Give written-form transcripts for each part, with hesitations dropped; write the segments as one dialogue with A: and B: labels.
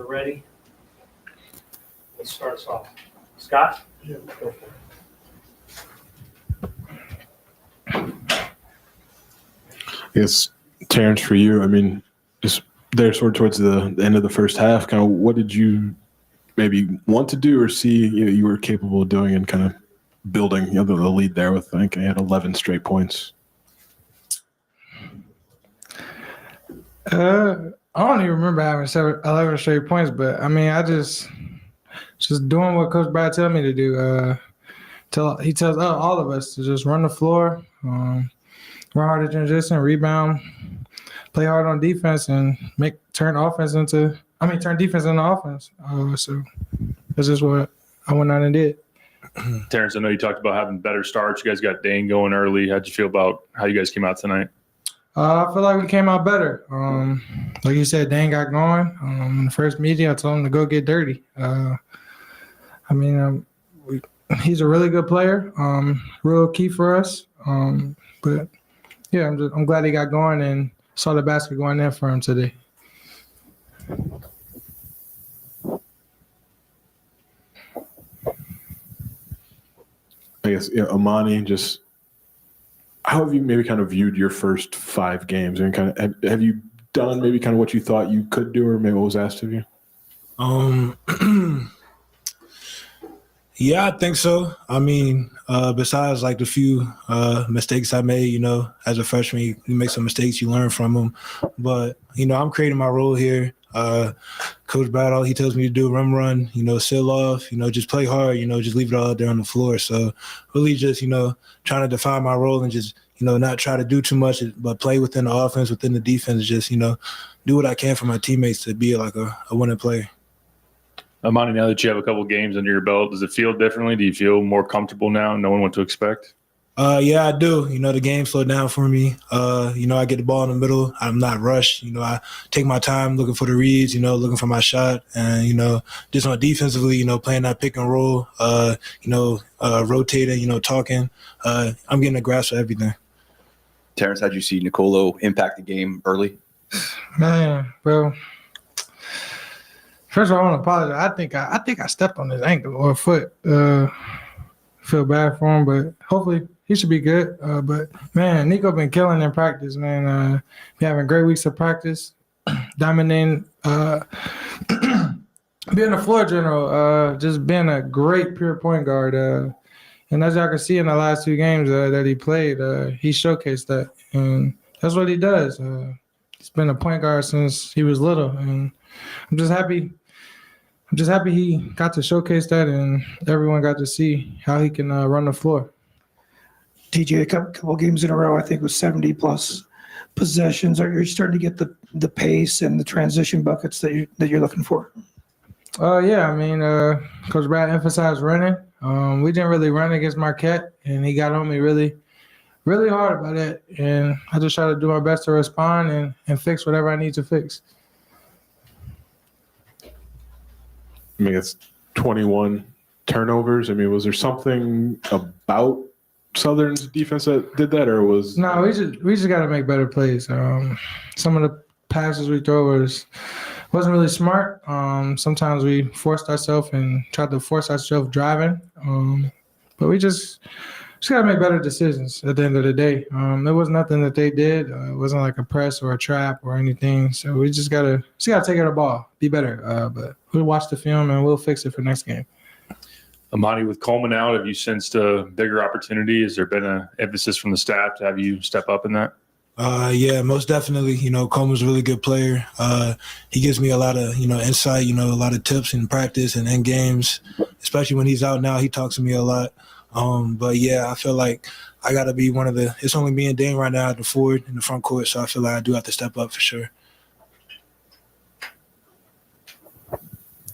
A: we're ready. Let's start us off. Scott? Yeah. Go for it.
B: Yes, Terrence, for you, I mean, just there sort of towards the end of the first half, kind of what did you maybe want to do or see you were capable of doing and kind of building the lead there with, I think, I had 11 straight points.
C: I don't even remember having 11 straight points, but I mean, I just doing what Coach Brad tell me to do. He tells all of us to just run the floor, run hard in transition, rebound, play hard on defense, and turn defense into offense. So that's just what I went out and did.
D: Terrence, I know you talked about having better starts. You guys got Dane going early. How'd you feel about how you guys came out tonight?
C: I feel like we came out better. Like you said, Dane got going. In the first meeting, I told him to go get dirty. He's a really good player, real key for us. But, yeah, I'm glad he got going and saw the basket going there for him today.
B: I guess, Amani, just how have you maybe kind of viewed your first 5 games? And kind of have you done maybe kind of what you thought you could do or maybe what was asked of you?
E: Yeah, I think so. I mean, besides like the few mistakes I made, as a freshman, you make some mistakes, you learn from them. But, I'm creating my role here. Coach Battle, he tells me to do run, seal off, just play hard, just leave it all out there on the floor. So really just, trying to define my role and just, not try to do too much, but play within the offense, within the defense, just, do what I can for my teammates to be like a winning player.
D: Amani, now that you have a couple games under your belt, does it feel differently? Do you feel more comfortable now, knowing what to expect?
E: Yeah, I do. The game slowed down for me. I get the ball in the middle. I'm not rushed. I take my time looking for the reads, looking for my shot. And, just on defensively, playing that pick and roll, rotating, talking. I'm getting a grasp of everything.
F: Terrence, how'd you see Nicolo impact the game early?
C: Man, well, first of all, I want to apologize. I think I stepped on his ankle or foot. Feel bad for him, but hopefully he should be good. But man, Nico been killing in practice, man. We having great weeks of practice, dominating, being a floor general, just being a great pure point guard. And as y'all can see in the last 2 games that he played, he showcased that, and that's what he does. He's been a point guard since he was little, and I'm just happy he got to showcase that and everyone got to see how he can run the floor.
G: TJ, a couple games in a row, I think, with 70-plus possessions. Are you starting to get the pace and the transition buckets that you're looking for?
C: Yeah, I mean, Coach Brad emphasized running. We didn't really run against Marquette, and he got on me really, really hard about it. And I just try to do my best to respond and fix whatever I need to fix.
B: I mean, it's 21 turnovers. I mean, was there something about Southern's defense that did that, or was
C: no? We just got to make better plays. Some of the passes we throw wasn't really smart. Sometimes we forced ourselves and tried to force ourselves driving. But we just got to make better decisions at the end of the day. There was nothing that they did. It wasn't like a press or a trap or anything. So we just gotta take care of the ball, be better. But we'll watch the film and we'll fix it for next game.
D: Amani, with Coleman out, have you sensed a bigger opportunity? Has there been an emphasis from the staff to have you step up in that?
E: Yeah, most definitely. Coleman's a really good player. He gives me a lot of, insight, a lot of tips in practice and in games, especially when he's out now. He talks to me a lot. But yeah, I feel like I got to be it's only me and Dane right now at the forward in the front court. So I feel like I do have to step up for sure.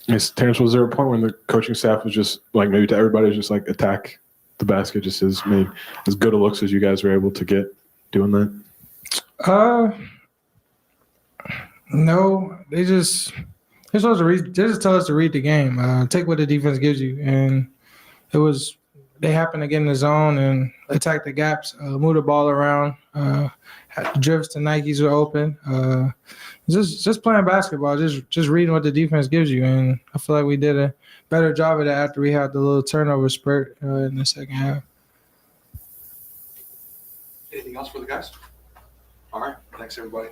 B: Yes, Terrence, was there a point when the coaching staff was just like, maybe to everybody, just like attack the basket, just as good a looks as you guys were able to get doing that?
C: No, they just tell us to read the game, take what the defense gives you, and it was they happen to get in the zone and attack the gaps, move the ball around. Drifts to Nikes are open. Just playing basketball, just reading what the defense gives you, and I feel like we did a better job of that after we had the little turnover spurt in the second half.
H: Anything else for the guys? All right. Thanks, everybody.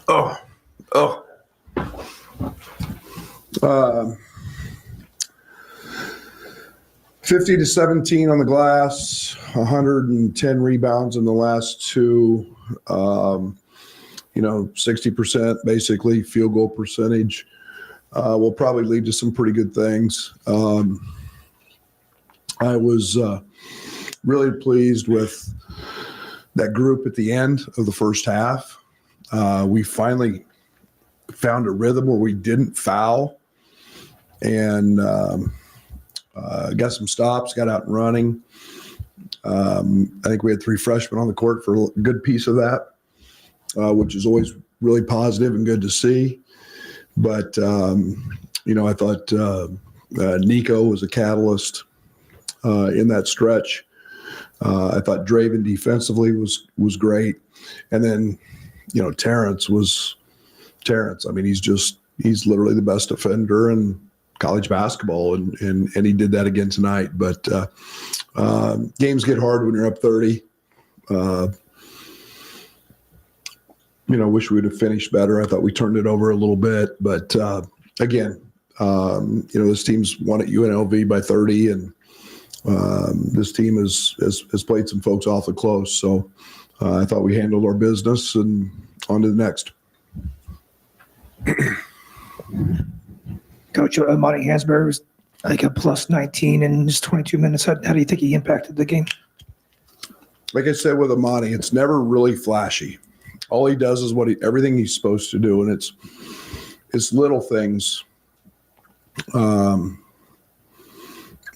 I: $50 to 17 on the glass, 110 rebounds in the last two. 60% basically field goal percentage. Will probably lead to some pretty good things. I was really pleased with that group at the end of the first half. We finally found a rhythm where we didn't foul and got some stops, got out and running. I think we had 3 freshmen on the court for a good piece of that, which is always really positive and good to see. But, I thought Nico was a catalyst in that stretch. I thought Draven defensively was great. And then, Terrence was Terrence. I mean, he's literally the best defender in college basketball, and he did that again tonight. But games get hard when you're up 30. Wish we would have finished better. I thought we turned it over a little bit, but again, this team's won at UNLV by 30, and this team has played some folks awfully close. So I thought we handled our business, and on to the next.
G: Coach Monty Hansberry was like a plus 19 in just 22 minutes. How do you think he impacted the game?
I: Like I said with Amani, it's never really flashy. All he does is everything he's supposed to do, and it's little things. Rim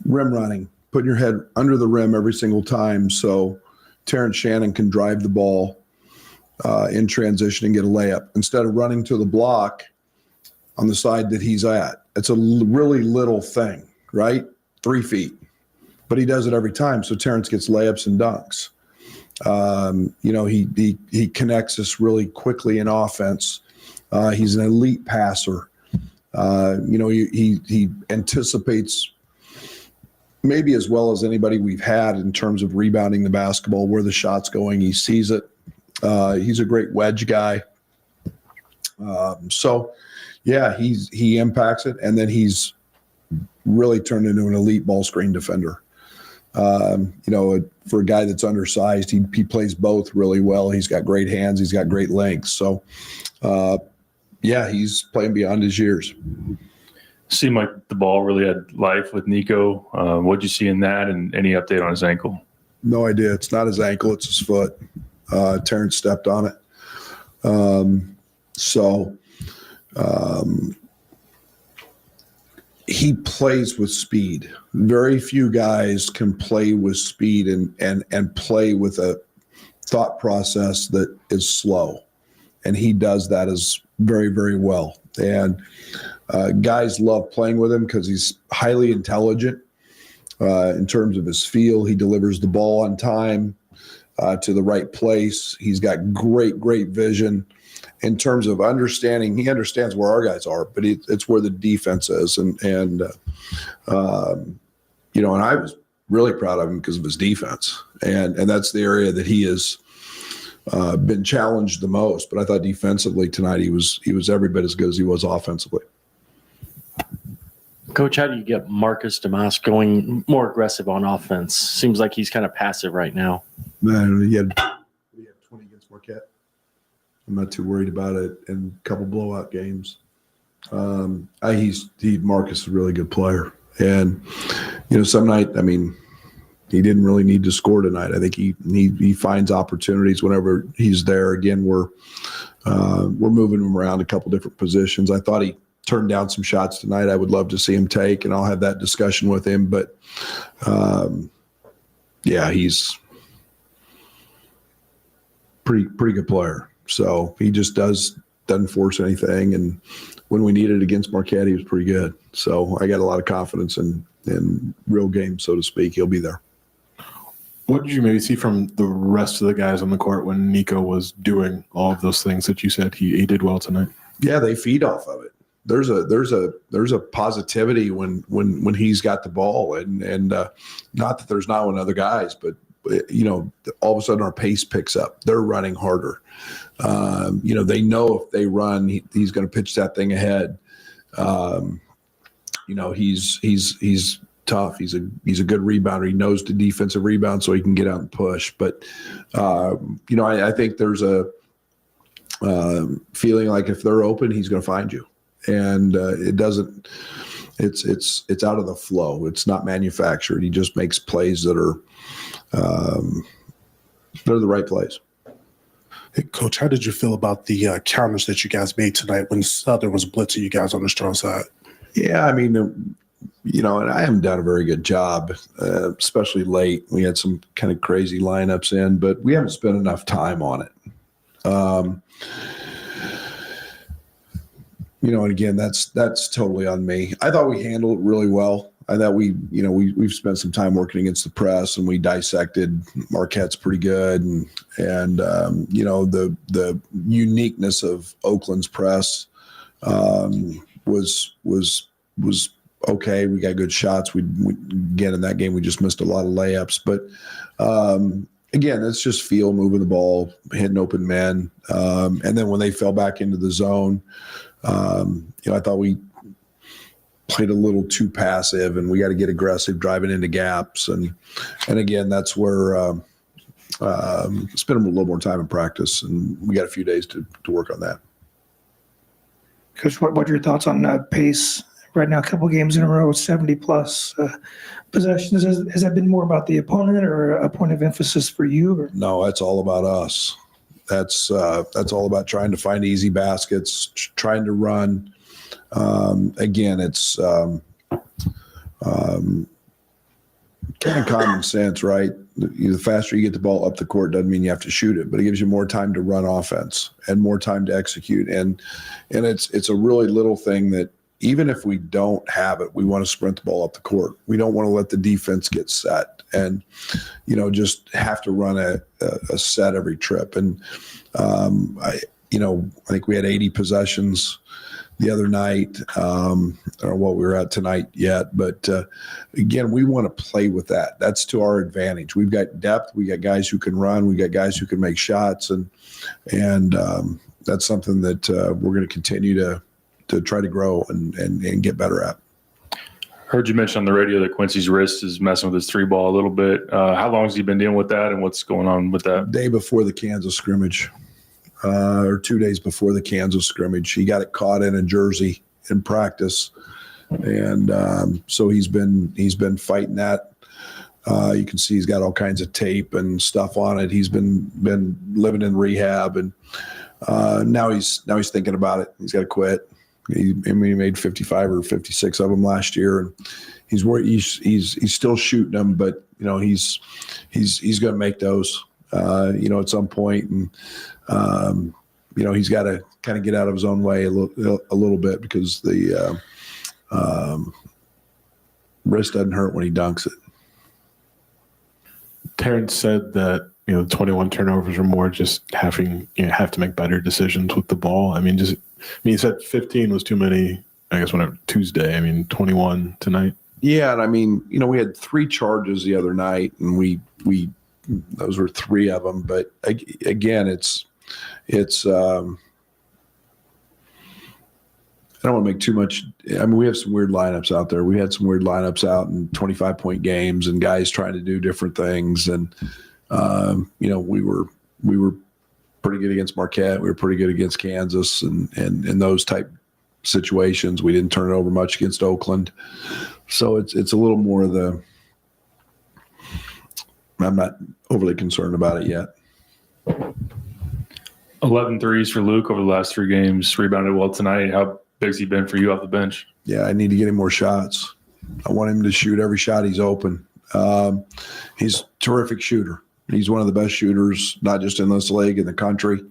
I: running, putting your head under the rim every single time so Terrence Shannon can drive the ball in transition and get a layup instead of running to the block on the side that he's at. It's a really little thing, right? 3 feet. But he does it every time, so Terrence gets layups and dunks. He connects us really quickly in offense. He's an elite passer. He anticipates maybe as well as anybody we've had in terms of rebounding the basketball, where the shot's going. He sees it. He's a great wedge guy. He impacts it, and then he's really turned into an elite ball screen defender. For a guy that's undersized, he plays both really well. He's got great hands. He's got great length. So, he's playing beyond his years.
D: Seemed like the ball really had life with Nico. What'd you see in that, and any update on his ankle?
I: No idea. It's not his ankle. It's his foot. Terrence stepped on it. He plays with speed. Very few guys can play with speed and play with a thought process that is slow. And he does that as very, very well. And guys love playing with him because he's highly intelligent in terms of his feel. He delivers the ball on time to the right place. He's got great, great vision. In terms of understanding, he understands where our guys are, but it's where the defense is. And I was really proud of him because of his defense. And that's the area that he has been challenged the most. But I thought defensively tonight he was every bit as good as he was offensively.
J: Coach, how do you get Marcus Demas going more aggressive on offense? Seems like he's kind of passive right now.
I: Man, he had 20 against Marquette. I'm not too worried about it in a couple blowout games. Marcus is a really good player. And, some night, he didn't really need to score tonight. I think he finds opportunities whenever he's there. Again, we're moving him around a couple different positions. I thought he turned down some shots tonight I would love to see him take, and I'll have that discussion with him. But, he's pretty good player. So he just doesn't force anything. And when we needed it against Marquette, he was pretty good. So I got a lot of confidence in real games, so to speak. He'll be there.
B: What did you maybe see from the rest of the guys on the court when Nico was doing all of those things that you said he did well tonight?
I: Yeah, they feed off of it. There's a positivity when he's got the ball, and not that there's not with other guys, but all of a sudden our pace picks up. They're running harder. They know if they run, he's going to pitch that thing ahead. He's tough. He's a good rebounder. He knows the defensive rebound, so he can get out and push. But I think there's a feeling like if they're open, he's going to find you, and it doesn't. It's out of the flow. It's not manufactured. He just makes plays that are they're the right plays.
K: Hey, Coach, how did you feel about the counters that you guys made tonight when Southern was blitzing you guys on the strong side?
I: Yeah, I mean, and I haven't done a very good job, especially late. We had some kind of crazy lineups in, but we haven't spent enough time on it. And again, that's totally on me. I thought we handled it really well. I thought we've spent some time working against the press, and we dissected Marquette's pretty good, and the uniqueness of Oakland's press was okay. We got good shots. We again in that game we just missed a lot of layups, but again, it's just feel moving the ball, hitting open men, and then when they fell back into the zone, I thought we played a little too passive, and we got to get aggressive driving into gaps, and again that's where spend a little more time in practice, and we got a few days to work on that.
G: Coach, what are your thoughts on pace right now? A couple games in a row with 70-plus possessions. Has that been more about the opponent or a point of emphasis for you? Or?
I: No, that's all about us. That's all about trying to find easy baskets, trying to run. Again, it's kind of common sense, right? The faster you get the ball up the court doesn't mean you have to shoot it, but it gives you more time to run offense and more time to execute. And it's a really little thing that even if we don't have it, we want to sprint the ball up the court. We don't want to let the defense get set and, just have to run a set every trip. And I think we had 80 possessions the other night. I don't know what we were at tonight yet, but again, we want to play with that. That's to our advantage. We've got depth. We got guys who can run. We got guys who can make shots, and that's something that we're going to continue to try to grow and get better at.
D: Heard you mention on the radio that Quincy's wrist is messing with his three ball a little bit. How long has he been dealing with that, and what's going on with that?
I: Day before the Kansas scrimmage. Or 2 days before the Kansas scrimmage. He got it caught in a jersey in practice. And so he's been fighting that. You can see he's got all kinds of tape and stuff on it. He's been living in rehab, and now he's thinking about it. He's got to quit. He made 55 or 56 of them last year, and he's still shooting them, but he's going to make those at some point, and he's got to kind of get out of his own way a little bit, because the wrist doesn't hurt when he dunks it.
B: Terrence said that 21 turnovers or more, just have to make better decisions with the ball. He said 15 was too many. I guess whenever Tuesday. 21 tonight.
I: Yeah, and we had 3 charges the other night, and we those were 3 of them. But again, it's I don't want to make too much. We have some weird lineups out there. We had some weird lineups out in 25-point games, and guys trying to do different things. And we were pretty good against Marquette. We were pretty good against Kansas, and in those type situations, we didn't turn it over much against Oakland. So it's a little more of the. I'm not overly concerned about it yet.
D: 11 threes for Luke over the last 3 games. Rebounded well tonight. How big's he been for you off the bench?
I: Yeah, I need to get him more shots. I want him to shoot every shot he's open. He's a terrific shooter. He's one of the best shooters, not just in this league, in the country.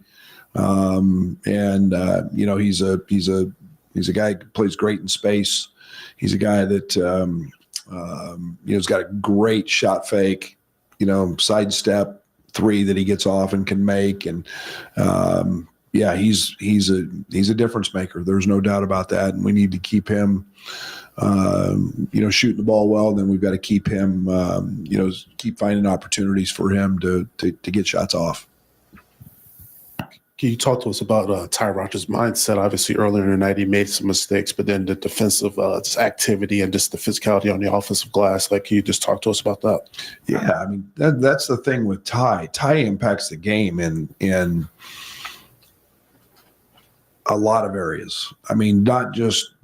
I: He's a guy who plays great in space. He's a guy that has got a great shot fake, sidestep 3 that he gets off and can make. And yeah, he's a difference maker. There's no doubt about that, and we need to keep him, shooting the ball well. And then we've got to keep him, keep finding opportunities for him to get shots off.
K: Can you talk to us about Ty Rogers' mindset? Obviously, earlier in the night, he made some mistakes, but then the defensive just activity and just the physicality on the offensive glass. Like, can you just talk to us about that?
I: Yeah, I mean, that's the thing with Ty. Ty impacts the game in a lot of areas. I mean, not just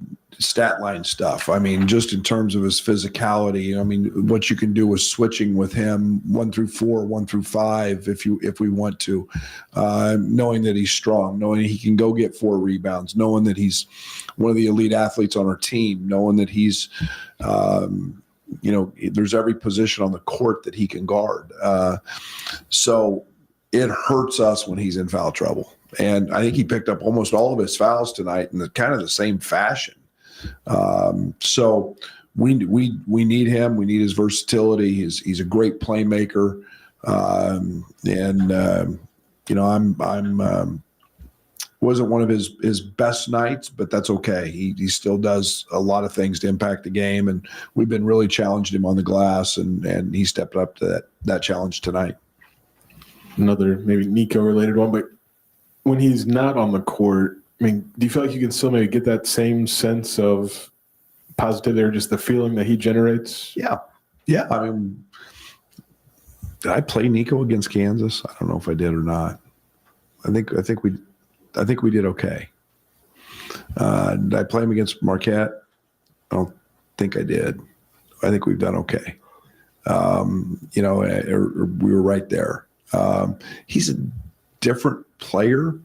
I: stat line stuff. I mean, just in terms of his physicality. I mean, what you can do with switching with him 1 through 4, 1 through 5, if we want to, knowing that he's strong, knowing he can go get 4 rebounds, knowing that he's one of the elite athletes on our team, knowing that he's, there's every position on the court that he can guard. So it hurts us when he's in foul trouble. And I think he picked up almost all of his fouls tonight in kind of the same fashion. So we need him. We need his versatility. He's a great playmaker. Wasn't one of his best nights, but that's okay. He still does a lot of things to impact the game, and we've been really challenging him on the glass, and he stepped up to that challenge tonight.
B: Another maybe Nico related one, but when he's not on the court, I mean, do you feel like you can still maybe get that same sense of positivity or just the feeling that he generates?
I: Yeah. I mean, did I play Nico against Kansas? I don't know if I did or not. I think we did okay. Did I play him against Marquette? I don't think I did. I think we've done okay. We were right there. He's a different player,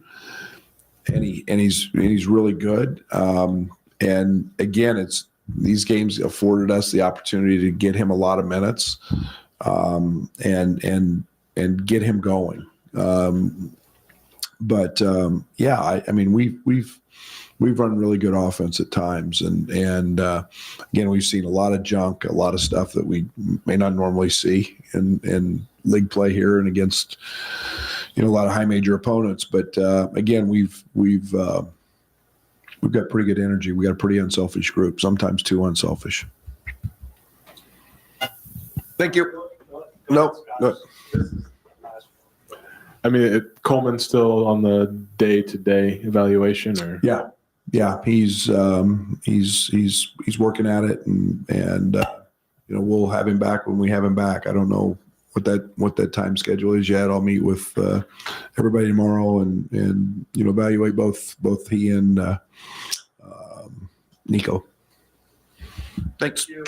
I: and he's really good. And again, it's these games afforded us the opportunity to get him a lot of minutes, and get him going. I mean, we've run really good offense at times, and again, we've seen a lot of junk, a lot of stuff that we may not normally see in league play here and against a lot of high major opponents. But again, we've got pretty good energy. We got a pretty unselfish group, sometimes too unselfish. Thank you. No.
B: I mean, Coleman's still on the day-to-day evaluation, or
I: yeah, he's working at it, and we'll have him back when we have him back. I don't know what that time schedule is yet. I'll meet with everybody tomorrow and evaluate both he and Nico. Thanks.
A: Thank you.